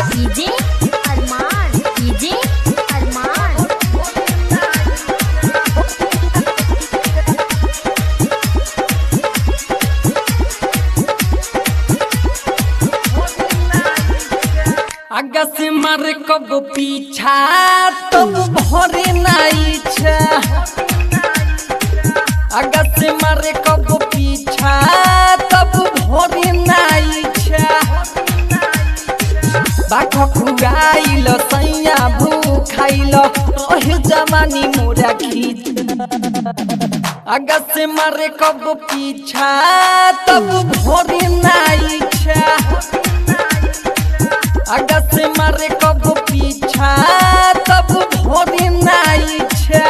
DJ अरमान DJ अरमान आगा से मारे कब पीछा तब भरे नाई छा। आगा से मारे कब पीछा तब भरे नाई छा। बाखो खुगाइल सैया भूखाइल रहे जवानी मोरा खींच। आगा से मारे कब पीछा तब भरे नाई छा। आगा से मारे कब पीछा तब भरे नाई छा।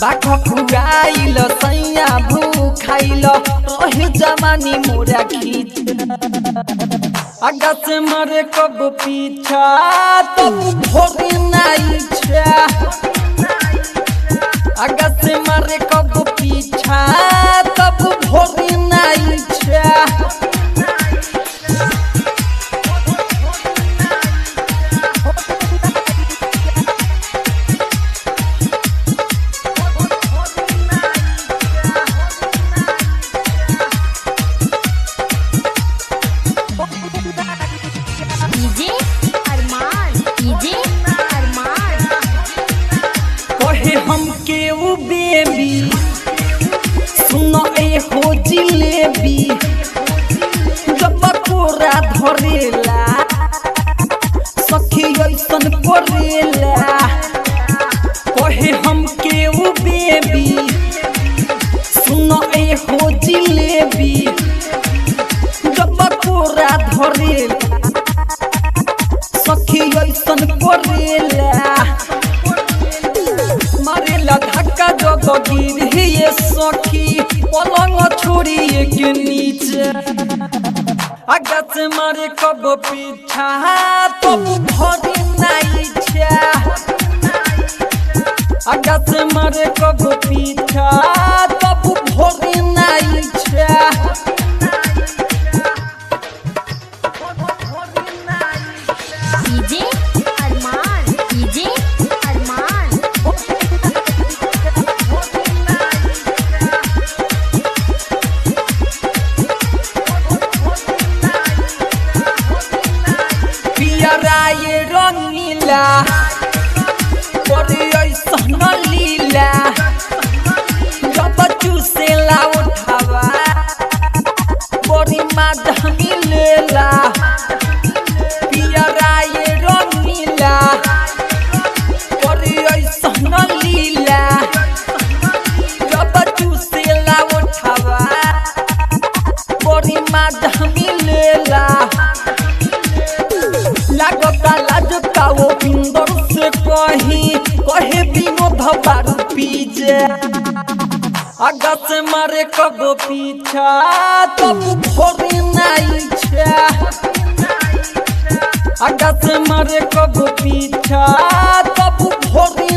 बाखो खुगाइल सैया भूखाइल रहे जवानी मोरा खींच। आगा से मारे कब पीछा तब भरे नाई छा। आगा से मारे कब पीछा तब भरे नाई छा। डीजे अरमान डीजे अरमान कहे हमके वो बेबी सुनो ए हो जिलेबी जब कोरा धरेला सखी ऐसन करेला। कहे हमके वो बेबी सुनो ए हो जिलेबी जब कोरा धरेला सखी ऐसन करेला। मारेला धक्का जब गिरे सखी पलंग छोड़ी के नीचे। आगा से मारे कब पीछा तब भरे नाई छा। आगा से मारे कब पीछा तब भरे नाई छा। डीजे अरमान डीजे अरमान पियराए रंगीला बड़ी ऐसन लीला जब चूसेला उठावा बड़ी मादा मिलेला। पियराए रंगीला बड़ी ऐसन लीला जब चूसेला उठावा बड़ी मादा मिलेला। लागता लाजता वो बिंदर से कहे विनोद बारू पीजे। आगा से मारे कब पीछा तब भरे नाई छा। आगा से मारे कब पीछा तब भरे